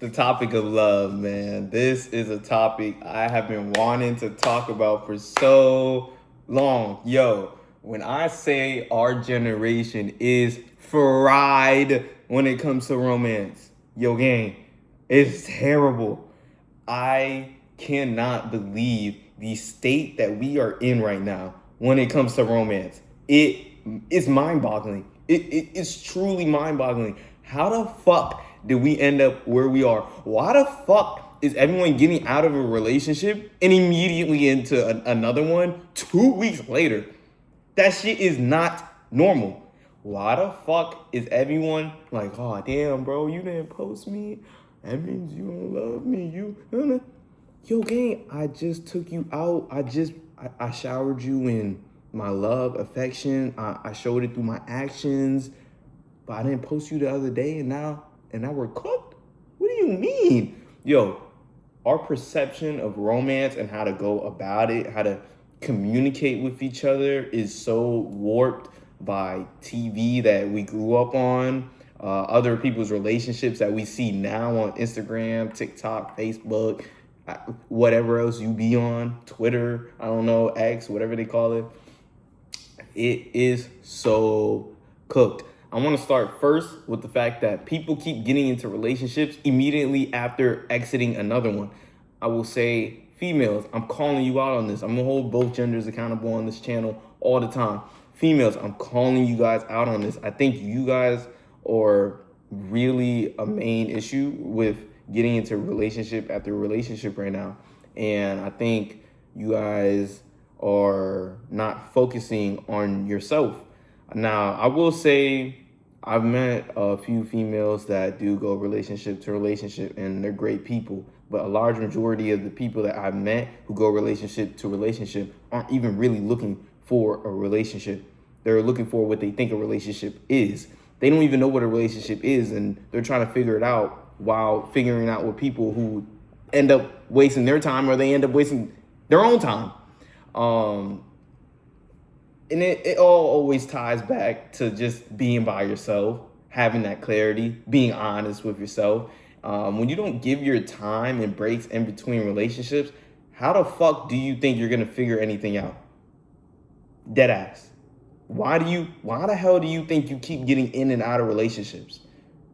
The topic of love, man. This is a topic I have been wanting to talk about for so long. Yo, when I say our generation is fried when it comes to romance, yo, gang, it's terrible. I cannot believe the state that we are in right now when it comes to romance. It is mind boggling. It's truly mind boggling. How the fuck did we end up where we are? Why the fuck is everyone getting out of a relationship and immediately into another one 2 weeks later? That shit is not normal. Why the fuck is everyone like, oh damn, bro, you didn't post me? That means you don't love me. Yo, gang, I just took you out. I showered you in my love, affection. I showed it through my actions, but I didn't post you the other day, and now we're cooked. What do you mean, yo? Our perception of romance and how to go about it, how to communicate with each other is so warped by TV that we grew up on, other people's relationships that we see now on Instagram, TikTok, Facebook, whatever else you be on, Twitter, I don't know, X, whatever they call it. It is so cooked. I want to start first with the fact that people keep getting into relationships immediately after exiting another one. I will say, females, I'm calling you out on this. I'm going to hold both genders accountable on this channel all the time. Females, I'm calling you guys out on this. I think you guys are really a main issue with getting into relationship after relationship right now. And I think you guys are not focusing on yourself. Now, I will say I've met a few females that do go relationship to relationship, and they're great people. But a large majority of the people that I've met who go relationship to relationship aren't even really looking for a relationship. They're looking for what they think a relationship is. They don't even know what a relationship is, and they're trying to figure it out while figuring out with people who end up wasting their time, or they end up wasting their own time. Um, and it all always ties back to just being by yourself, having that clarity, being honest with yourself. When you don't give your time and breaks in between relationships, how the fuck do you think you're gonna figure anything out? Dead ass. Why the hell do you think you keep getting in and out of relationships?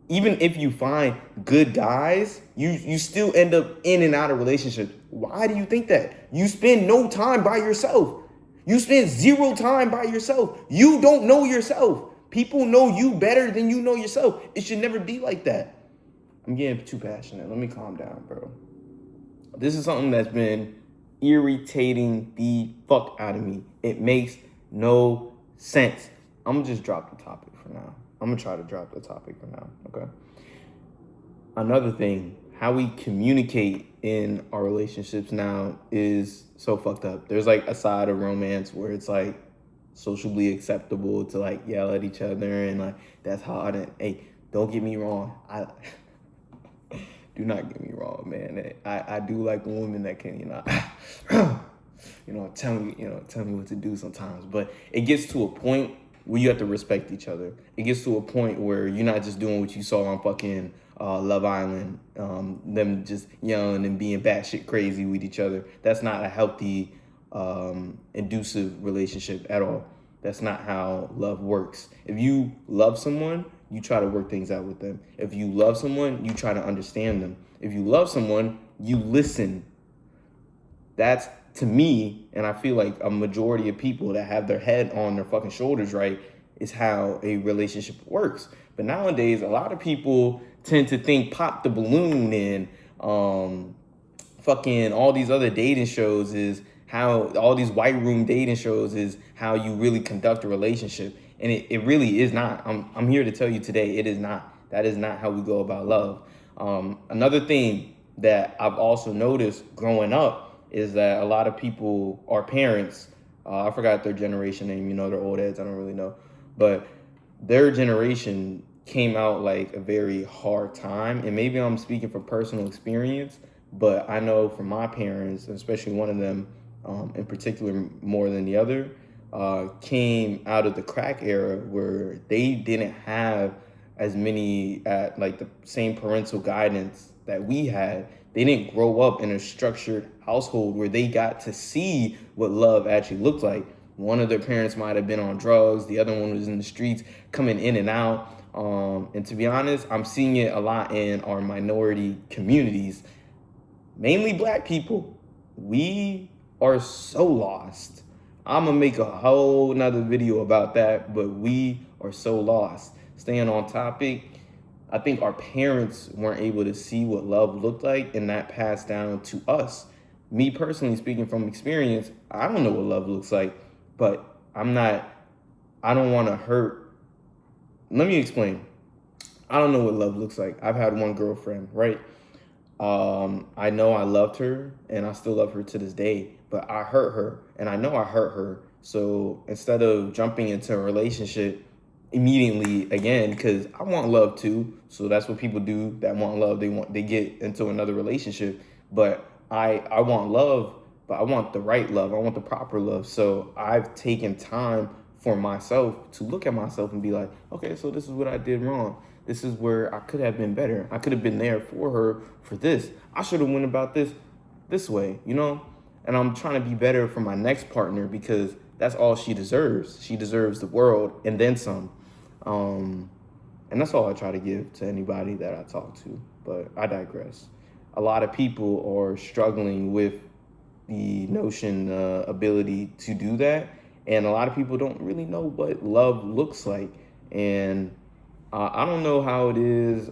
Even if you find good guys, you still end up in and out of relationships. Why do you think that? You spend no time by yourself. You spend zero time by yourself. You don't know yourself. People know you better than you know yourself. It should never be like that. I'm getting too passionate. Let me calm down, bro. This is something that's been irritating the fuck out of me. It makes no sense. I'm gonna just drop the topic for now. I'm gonna try to drop the topic for now, okay? Another thing, how we communicate in our relationships now is so fucked up. There's like a side of romance where it's like socially acceptable to like yell at each other and like that's hard. And hey, don't get me wrong. I do not get me wrong, man. I do like women that can, tell me what to do sometimes. But it gets to a point where you have to respect each other. It gets to a point where you're not just doing what you saw on fucking Love Island, them just yelling and being batshit crazy with each other. That's not a healthy, inducive relationship at all. That's not how love works. If you love someone, you try to work things out with them. If you love someone, you try to understand them. If you love someone, you listen. That's, to me, and I feel like a majority of people that have their head on their fucking shoulders right, is how a relationship works. But nowadays, a lot of people tend to think Pop the Balloon and fucking all these other dating shows is how, all these white room dating shows is how you really conduct a relationship. And it really is not. I'm here to tell you today, it is not. That is not how we go about love. Another thing that I've also noticed growing up is that a lot of people, our parents, I forgot their generation name, they're old heads, I don't really know. But their generation came out like a very hard time. And maybe I'm speaking from personal experience, but I know from my parents, especially one of them in particular more than the other, came out of the crack era where they didn't have as many at like the same parental guidance that we had. They didn't grow up in a structured household where they got to see what love actually looked like. One of their parents might have been on drugs, the other one was in the streets, coming in and out. And to be honest, I'm seeing it a lot in our minority communities, mainly Black people. We are so lost. I'm gonna make a whole nother video about that, but we are so lost. Staying on topic, I think our parents weren't able to see what love looked like, and that passed down to us. Me personally, speaking from experience, I don't know what love looks like, but I don't want to hurt. Let me explain. I don't know what love looks like. I've had one girlfriend, right? I know I loved her and I still love her to this day, but I hurt her and I know I hurt her. So instead of jumping into a relationship immediately again, because I want love too. So that's what people do that want love. They get into another relationship. But I want love, but I want the right love. I want the proper love. So I've taken time for myself to look at myself and be like, okay, so this is what I did wrong. This is where I could have been better. I could have been there for her for this. I should have went about this way, you know? And I'm trying to be better for my next partner because that's all she deserves. She deserves the world and then some. And that's all I try to give to anybody that I talk to. But I digress. A lot of people are struggling with the notion, ability to do that. And a lot of people don't really know what love looks like. And I don't know how it is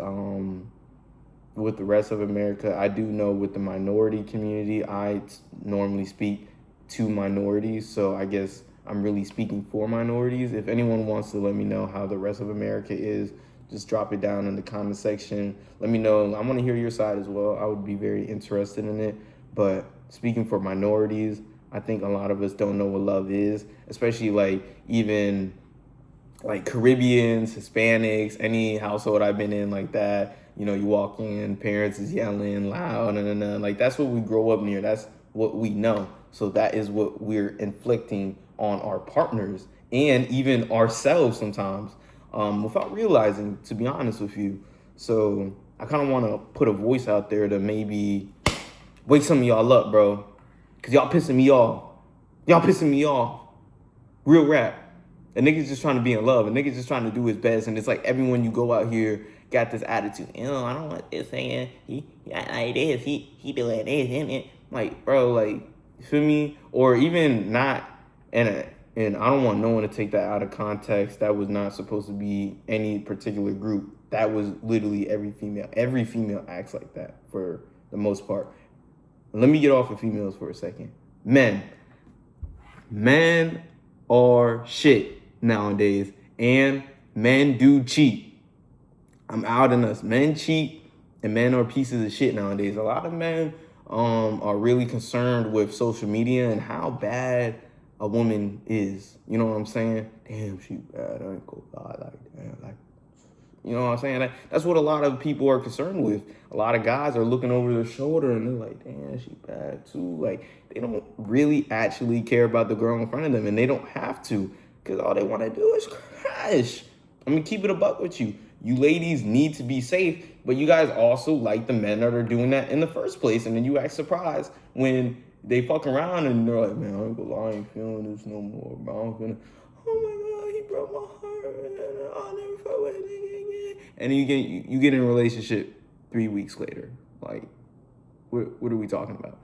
with the rest of America. I do know with the minority community, I normally speak to minorities. So I guess I'm really speaking for minorities. If anyone wants to let me know how the rest of America is, just drop it down in the comment section. Let me know. I want to hear your side as well. I would be very interested in it. But speaking for minorities, I think a lot of us don't know what love is, especially like even like Caribbeans, Hispanics, any household I've been in like that. You know, you walk in, parents is yelling loud, and like that's what we grow up near. That's what we know. So that is what we're inflicting on our partners and even ourselves sometimes, without realizing, to be honest with you. So I kind of want to put a voice out there to maybe wake some of y'all up, bro. Because y'all pissing me off. Y'all pissing me off. Real rap. A nigga's just trying to be in love. A nigga's just trying to do his best. And it's like everyone you go out here got this attitude. Ew, I don't want this saying. He like this. He doing this. Like, bro, like, you feel me? Or even not and I don't want no one to take that out of context. That was not supposed to be any particular group. That was literally every female. Every female acts like that for the most part. Let me get off of females for a second. Men are shit nowadays, and men do cheat. I'm out in us. Men cheat, and men are pieces of shit nowadays. A lot of men are really concerned with social media and how bad a woman is. You know what I'm saying? Damn, she bad. I ain't gonna lie, like damn, like. You know what I'm saying? That's what a lot of people are concerned with. A lot of guys are looking over their shoulder and they're like, damn, she bad too. Like, they don't really actually care about the girl in front of them, and they don't have to, because all they want to do is crash. I'm going to keep it a buck with you. You ladies need to be safe, but you guys also like the men that are doing that in the first place, and then you act surprised when they fuck around and they're like, man, I ain't gonna lie, I ain't feeling this no more, bro. I'm feeling, oh my God, he broke my heart, and I'll never fuck with it. And then you get in a relationship 3 weeks later. Like, what are we talking about?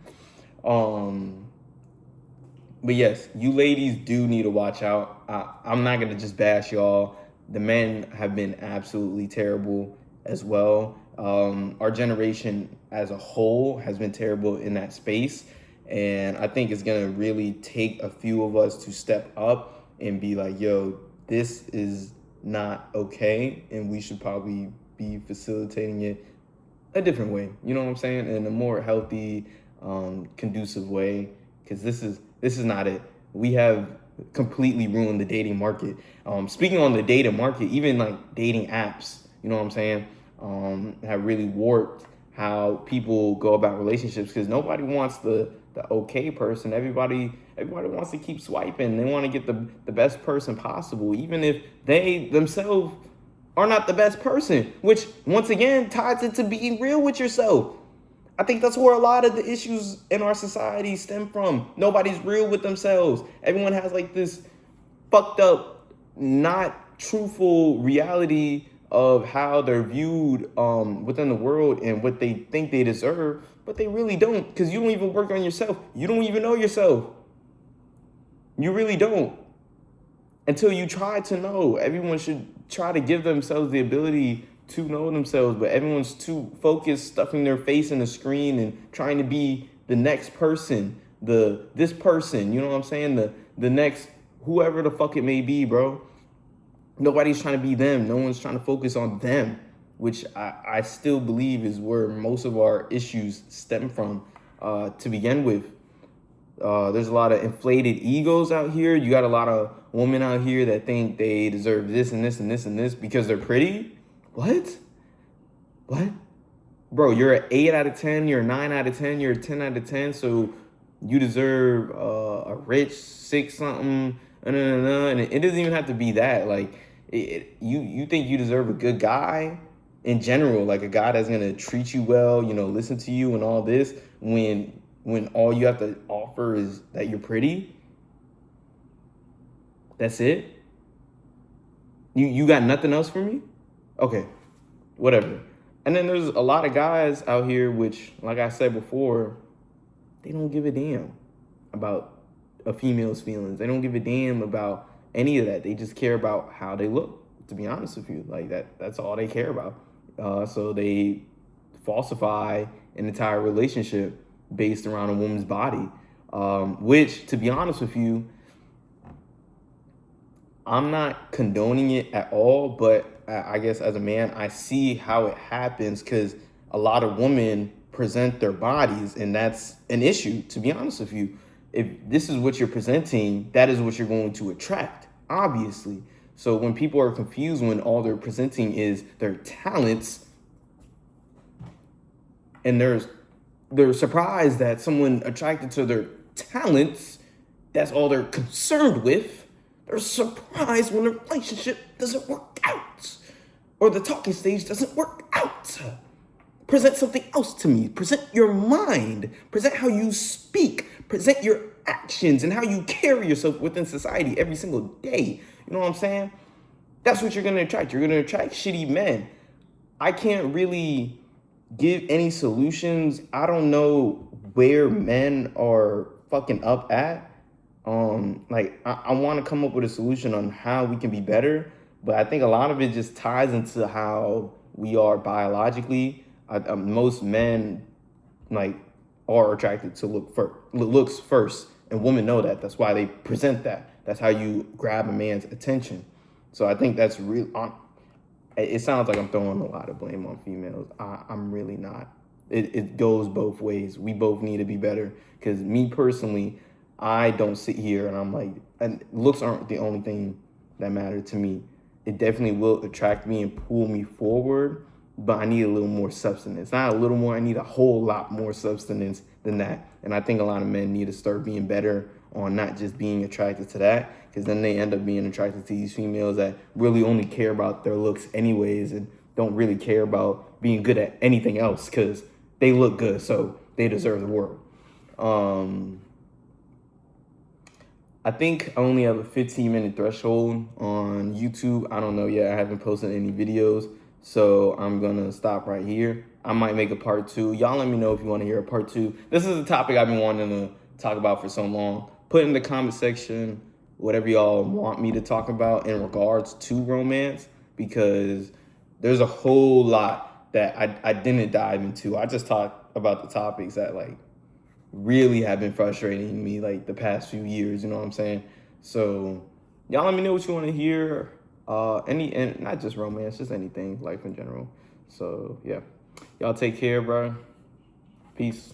But yes, you ladies do need to watch out. I'm not gonna just bash y'all. The men have been absolutely terrible as well. Our generation as a whole has been terrible in that space. And I think it's gonna really take a few of us to step up and be like, yo, this is not okay, and we should probably be facilitating it a different way. You know what I'm saying? In a more healthy, conducive way, because this is not it. We have completely ruined the dating market. Speaking on the dating market, even like dating apps, you know what I'm saying, have really warped how people go about relationships, because nobody wants the okay person. Everybody wants to keep swiping. They want to get the best person possible, even if they themselves are not the best person, which once again ties into being real with yourself. I think that's where a lot of the issues in our society stem from. Nobody's real with themselves. Everyone has like this fucked up, not truthful reality of how they're viewed within the world and what they think they deserve, but they really don't, because you don't even work on yourself. You don't even know yourself. You really don't. Until you try to know. Everyone should try to give themselves the ability to know themselves, but everyone's too focused, stuffing their face in the screen and trying to be the next person, this person, you know what I'm saying? The next whoever the fuck it may be, bro. Nobody's trying to be them. No one's trying to focus on them, which I still believe is where most of our issues stem from to begin with. There's a lot of inflated egos out here. You got a lot of women out here that think they deserve this and this and this and this because they're pretty. What? Bro, you're an 8 out of 10, you're a 9 out of 10, you're a 10 out of 10, so you deserve a rich 6 something, and it doesn't even have to be that. Like, you think you deserve a good guy in general, like a guy that's gonna treat you well, listen to you and all this, when all you have to offer is that you're pretty. That's it? You got nothing else for me? Okay, whatever. And then there's a lot of guys out here, which, like I said before, they don't give a damn about a female's feelings. They don't give a damn about any of that. They just care about how they look, to be honest with you. Like, that's all they care about. So they falsify an entire relationship based around a woman's body, which, to be honest with you, I'm not condoning it at all, but I guess as a man, I see how it happens because a lot of women present their bodies, and that's an issue, to be honest with you. If this is what you're presenting, that is what you're going to attract, obviously. So when people are confused when all they're presenting is their talents, and they're surprised that someone attracted to their talents, that's all they're concerned with. They're surprised when the relationship doesn't work out or the talking stage doesn't work out. Present something else to me. Present your mind. Present how you speak. Present your actions and how you carry yourself within society every single day. You know what I'm saying? That's what you're going to attract. You're going to attract shitty men. I can't really give any solutions. I don't know where men are fucking up at. I want to come up with a solution on how we can be better, but I think a lot of it just ties into how we are biologically. Most men are attracted to looks first, and women know that. That's why they present that. That's how you grab a man's attention. So I think that's real. It sounds like I'm throwing a lot of blame on females. I'm really not. It goes both ways. We both need to be better, because me personally, I don't sit here and I'm like, and looks aren't the only thing that matter to me. It definitely will attract me and pull me forward, but I need a little more substance. Not a little more, I need a whole lot more substance than that. And I think a lot of men need to start being better on not just being attracted to that, because then they end up being attracted to these females that really only care about their looks anyways and don't really care about being good at anything else because they look good, so they deserve the world. I think I only have a 15-minute threshold on YouTube. I don't know yet. I haven't posted any videos, so I'm going to stop right here. I might make a part 2. Y'all let me know if you want to hear a part 2. This is a topic I've been wanting to talk about for so long. Put in the comment section whatever y'all want me to talk about in regards to romance, because there's a whole lot that I didn't dive into. I just talked about the topics that really have been frustrating me the past few years, you know what I'm saying? So y'all let me know what you want to hear, and not just romance, just anything, life in general. So yeah, y'all take care, bro. Peace.